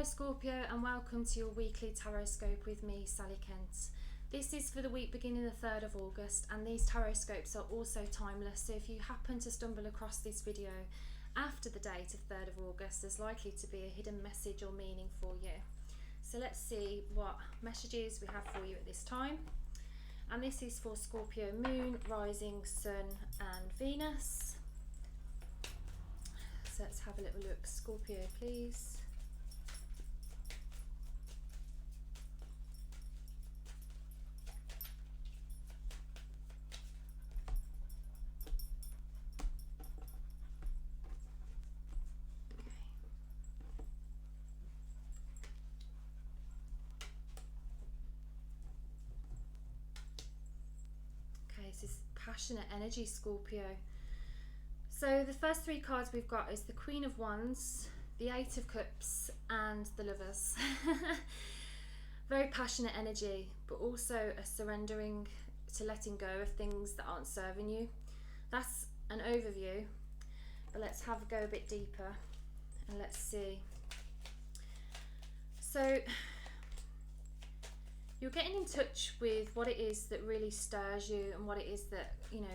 Scorpio, and welcome to your weekly Tarotscope with me, Sally Kent. This is for the week beginning the 3rd of August, and these Tarotscopes are also timeless, so if you happen to stumble across this video after the date of 3rd of August, there's likely to be a hidden message or meaning for you. So let's see what messages we have for you at this time. And this is for Scorpio Moon, Rising, Sun and Venus. So let's have a little look. Scorpio, please. Okay, this is passionate energy, Scorpio. So the first three cards we've got is the Queen of Wands, the Eight of Cups and the Lovers. Very passionate energy, but also a surrendering to letting go of things that aren't serving you. That's an overview, but let's have a go a bit deeper and let's see. So you're getting in touch with what it is that really stirs you and what it is that, you know,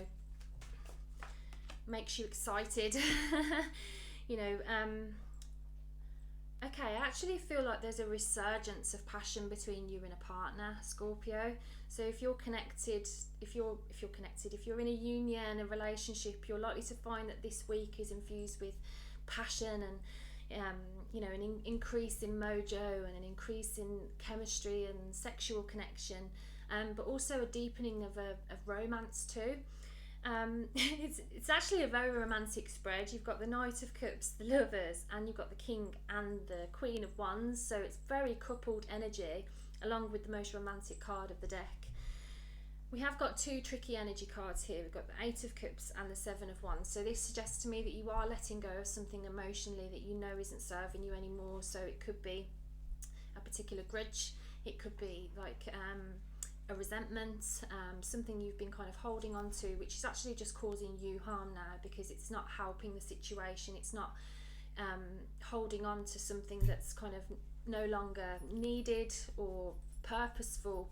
makes you excited. Okay, I actually feel like there's a resurgence of passion between you and a partner, Scorpio. So if you're connected, if you're in a union, a relationship, you're likely to find that this week is infused with passion and an increase in mojo and an increase in chemistry and sexual connection, but also a deepening of romance too. It's actually a very romantic spread. You've got the Knight of Cups, the Lovers, and you've got the King and the Queen of Wands, so it's very coupled energy along with the most romantic card of the deck. We have got two tricky energy cards here. We've got the Eight of Cups and the Seven of Wands. So this suggests to me that you are letting go of something emotionally that you know isn't serving you anymore. So it could be a particular grudge. It could be like a resentment, something you've been kind of holding on to, which is actually just causing you harm now because it's not helping the situation. It's not holding on to something that's kind of no longer needed or purposeful.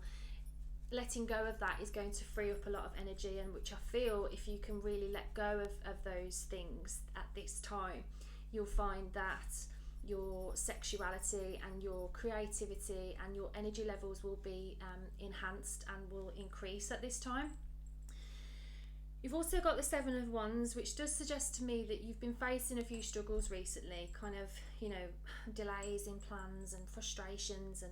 Letting go of that is going to free up a lot of energy, and which I feel if you can really let go of those things at this time, you'll find that your sexuality and your creativity and your energy levels will be enhanced and will increase at this time. You've also got the Seven of Wands, which does suggest to me that you've been facing a few struggles recently, kind of, delays in plans and frustrations, and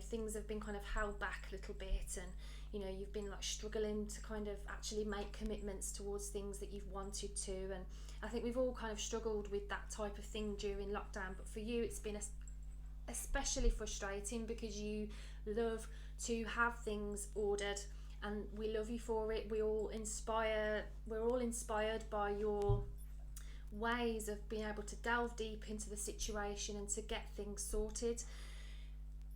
things have been kind of held back a little bit, and you've been like struggling to kind of actually make commitments towards things that you've wanted to. And I think we've all kind of struggled with that type of thing during lockdown, but for you it's been especially frustrating because you love to have things ordered, and we love you for it. We're all inspired by your ways of being able to delve deep into the situation and to get things sorted.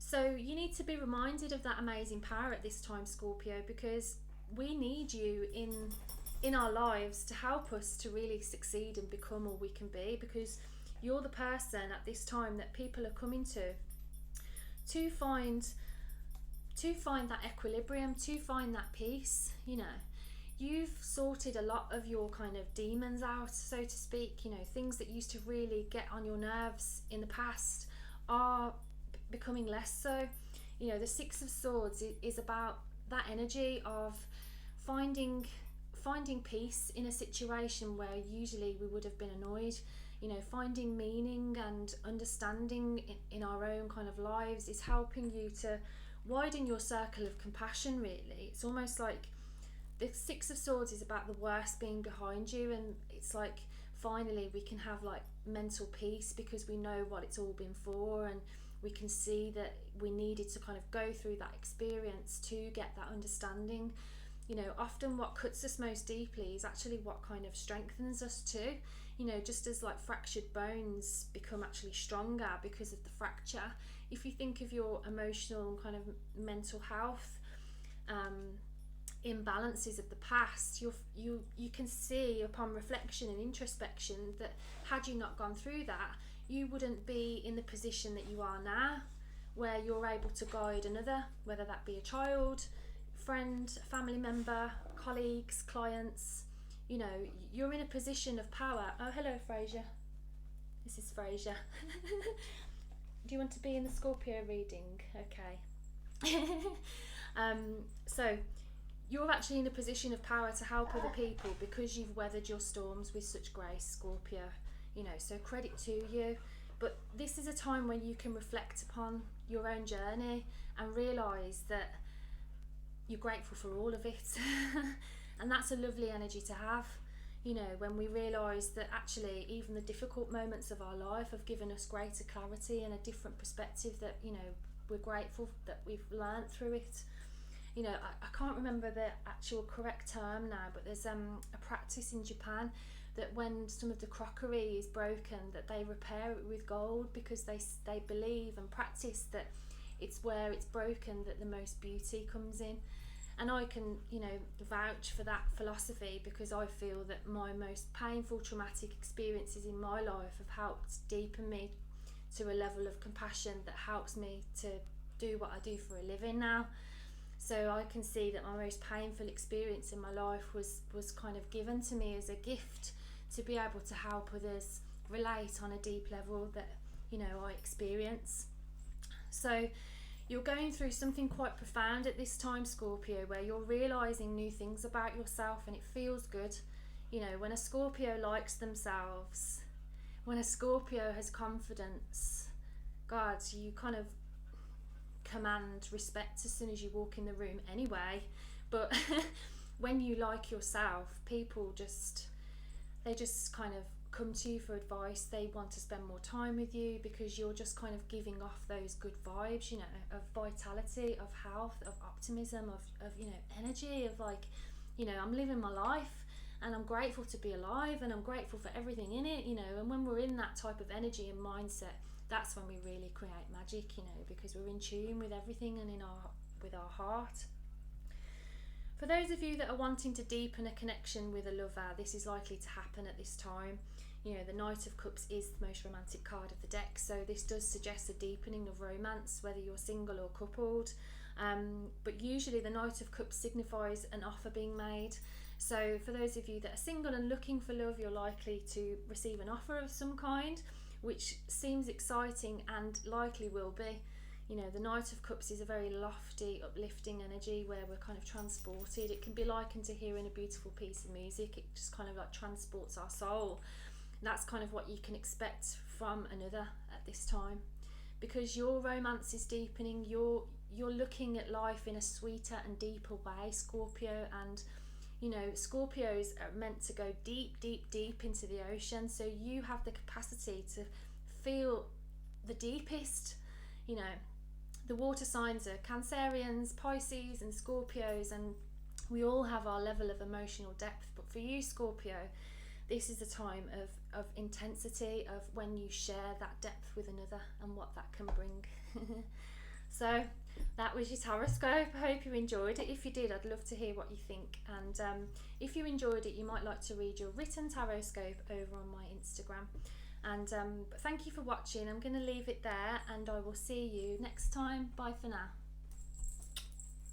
So you need to be reminded of that amazing power at this time, Scorpio, because we need you in our lives to help us to really succeed and become all we can be, because you're the person at this time that people are coming to find that equilibrium, to find that peace. You've sorted a lot of your kind of demons out, so to speak. Things that used to really get on your nerves in the past are becoming less so. The Six of Swords is about that energy of finding peace in a situation where usually we would have been annoyed. Finding meaning and understanding in our own kind of lives is helping you to widen your circle of compassion, really. It's almost like the Six of Swords is about the worst being behind you, and it's like finally we can have like mental peace because we know what it's all been for, and we can see that we needed to kind of go through that experience to get that understanding. Often what cuts us most deeply is actually what kind of strengthens us too. Just as like fractured bones become actually stronger because of the fracture. If you think of your emotional and kind of mental health imbalances of the past, you can see upon reflection and introspection that had you not gone through that, you wouldn't be in the position that you are now, where you're able to guide another, whether that be a child, friend, family member, colleagues, clients. You know, you're in a position of power. Oh, hello, Fraser. This is Fraser. Do you want to be in the Scorpio reading? Okay. So you're actually in a position of power to help other people because you've weathered your storms with such grace, Scorpio. You know, so credit to you. But this is a time when you can reflect upon your own journey and realise that you're grateful for all of it. And that's a lovely energy to have. You know, when we realise that actually even the difficult moments of our life have given us greater clarity and a different perspective, that, you know, we're grateful that we've learnt through it. You know, I can't remember the actual correct term now, but there's a practice in Japan that when some of the crockery is broken, that they repair it with gold, because they believe and practice that it's where it's broken that the most beauty comes in. And I can, you know, vouch for that philosophy, because I feel that my most painful, traumatic experiences in my life have helped deepen me to a level of compassion that helps me to do what I do for a living now. So I can see that my most painful experience in my life was kind of given to me as a gift to be able to help others relate on a deep level that, you know, I experience. So you're going through something quite profound at this time, Scorpio, where you're realising new things about yourself, and it feels good. You know, when a Scorpio likes themselves, when a Scorpio has confidence, God, you kind of command respect as soon as you walk in the room anyway. But when you like yourself, people just kind of come to you for advice. They want to spend more time with you because you're just kind of giving off those good vibes, you know, of vitality, of health, of optimism, of you know, energy, of like, you know, I'm living my life and I'm grateful to be alive and I'm grateful for everything in it, you know. And when we're in that type of energy and mindset, that's when we really create magic, you know, because we're in tune with everything and with our heart. For those of you that are wanting to deepen a connection with a lover, this is likely to happen at this time. You know, the Knight of Cups is the most romantic card of the deck, so this does suggest a deepening of romance, whether you're single or coupled. But usually the Knight of Cups signifies an offer being made. So for those of you that are single and looking for love, you're likely to receive an offer of some kind, which seems exciting and likely will be. You know, the Knight of Cups is a very lofty, uplifting energy where we're kind of transported. It can be likened to hearing a beautiful piece of music. It just kind of like transports our soul. And that's kind of what you can expect from another at this time, because your romance is deepening. You're looking at life in a sweeter and deeper way, Scorpio. And you know, Scorpios are meant to go deep, deep, deep into the ocean. So you have the capacity to feel the deepest. You know, the water signs are Cancerians, Pisces and Scorpios, and we all have our level of emotional depth. But for you, Scorpio, this is a time of intensity, of when you share that depth with another and what that can bring. So that was your Tarotscope. I hope you enjoyed it. If you did, I'd love to hear what you think. And if you enjoyed it, you might like to read your written Tarotscope over on my Instagram. And but thank you for watching. I'm going to leave it there, and I will see you next time. Bye for now.